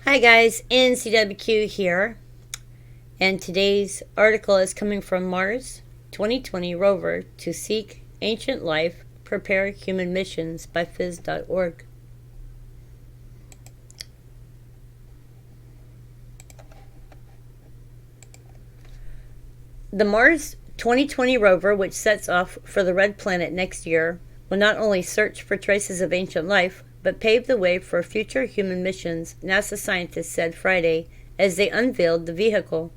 Hi guys, NCWQ here, and today's article is coming from Mars 2020 Rover to seek ancient life, prepare human missions by phys.org. The Mars 2020 rover, which sets off for the Red Planet next year, will not only search for traces of ancient life, but pave the way for future human missions, NASA scientists said Friday as they unveiled the vehicle.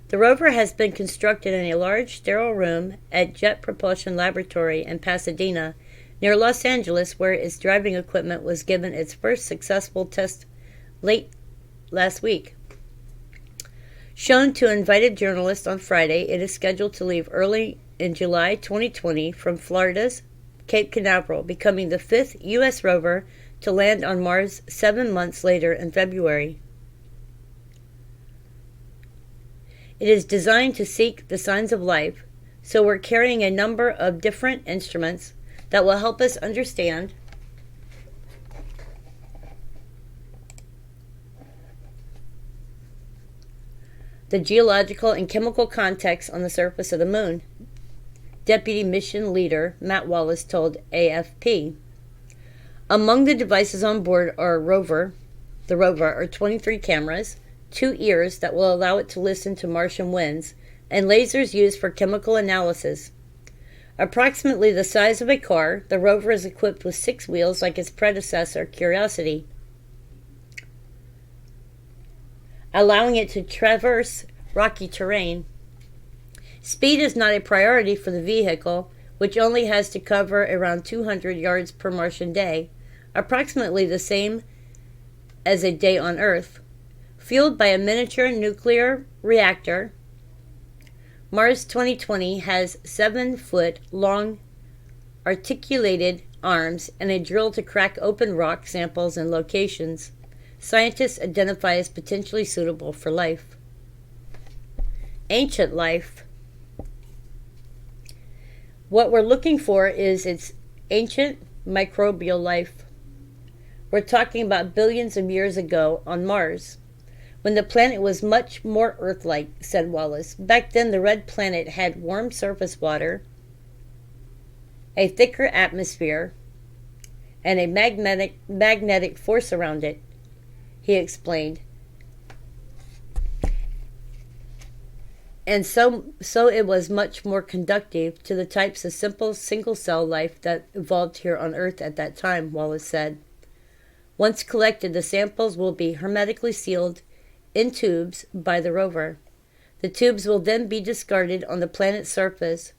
The rover has been constructed in a large, sterile room at Jet Propulsion Laboratory in Pasadena, near Los Angeles, where its driving equipment was given its first successful test late last week. Shown to invited journalists on Friday, it is scheduled to leave early in July 2020 from Florida's Cape Canaveral, becoming the fifth U.S. rover to land on Mars 7 months later in February. It is designed to seek the signs of life, so we're carrying a number of different instruments that will help us understand the geological and chemical context on the surface of the moon, Deputy Mission Leader Matt Wallace told AFP. Among the devices on board the rover are 23 cameras, 2 ears that will allow it to listen to Martian winds, and lasers used for chemical analysis. Approximately the size of a car, the rover is equipped with 6 wheels like its predecessor, Curiosity, allowing it to traverse rocky terrain. Speed is not a priority for the vehicle, which only has to cover around 200 yards per Martian day, approximately the same as a day on Earth. Fueled by a miniature nuclear reactor, Mars 2020 has 7-foot-long articulated arms and a drill to crack open rock samples and locations scientists identify as potentially suitable for life. Ancient life. What we're looking for is its ancient microbial life. We're talking about billions of years ago on Mars, when the planet was much more Earth-like, said Wallace. Back then, the red planet had warm surface water, a thicker atmosphere, and a magnetic force around it, he explained. And so it was much more conducive to the types of simple single-cell life that evolved here on Earth at that time, Wallace said. Once collected, the samples will be hermetically sealed in tubes by the rover. The tubes will then be discarded on the planet's surface,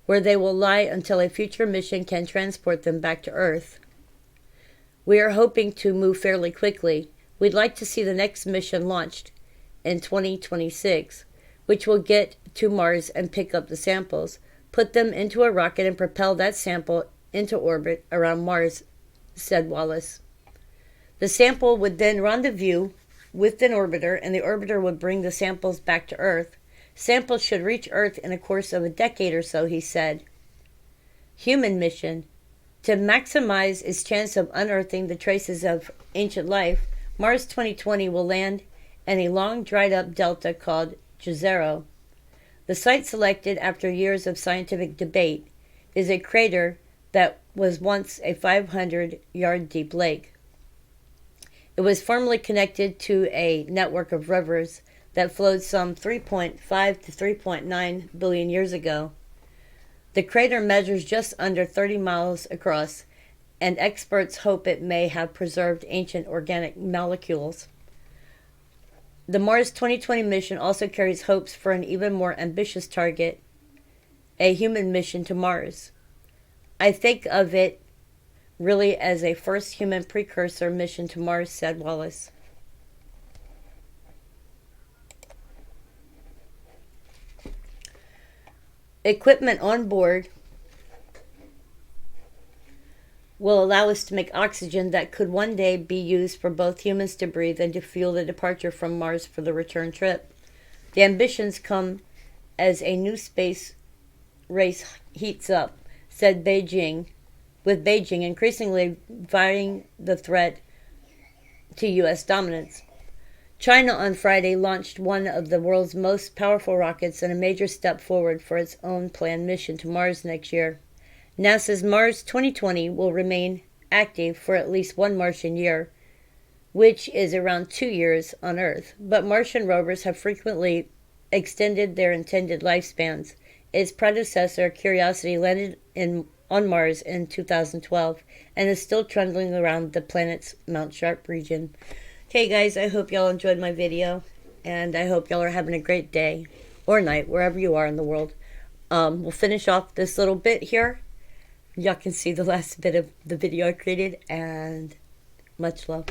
where they will lie until a future mission can transport them back to Earth. We are hoping to move fairly quickly. We'd like to see the next mission launched in 2026, which will get to Mars and pick up the samples, put them into a rocket, and propel that sample into orbit around Mars, said Wallace. The sample would then rendezvous with an orbiter, and the orbiter would bring the samples back to Earth. Samples should reach Earth in the course of a decade or so, he said. Human mission. To maximize its chance of unearthing the traces of ancient life, Mars 2020 will land in a long dried-up delta called Jezero. The site selected after years of scientific debate is a crater that was once a 500-yard deep lake. It was formerly connected to a network of rivers that flowed some 3.5 to 3.9 billion years ago. The crater measures just under 30 miles across, and experts hope it may have preserved ancient organic molecules. The Mars 2020 mission also carries hopes for an even more ambitious target, a human mission to Mars. I think of it really as a first human precursor mission to Mars, said Wallace. Equipment on board will allow us to make oxygen that could one day be used for both humans to breathe and to fuel the departure from Mars for the return trip. The ambitions come as a new space race heats up, said Beijing, with Beijing increasingly vying the threat to U.S. dominance. China on Friday launched one of the world's most powerful rockets and a major step forward for its own planned mission to Mars next year. NASA's Mars 2020 will remain active for at least one Martian year, which is around 2 years on Earth, but Martian rovers have frequently extended their intended lifespans. Its predecessor, Curiosity, landed on Mars in 2012 and is still trundling around the planet's Mount Sharp region. Okay, guys, I hope y'all enjoyed my video, and I hope y'all are having a great day or night, wherever you are in the world. We'll finish off this little bit here. Y'all can see the last bit of the video I created, and much love.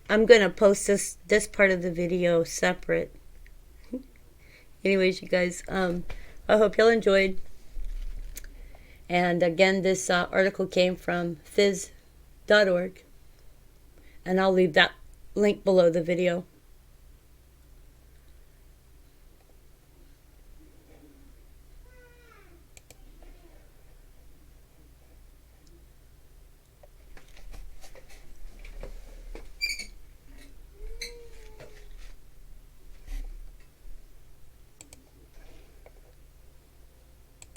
I'm going to post this part of the video separate. Anyways, you guys, I hope y'all enjoyed. And again, this article came from phys.org. And I'll leave that link below the video.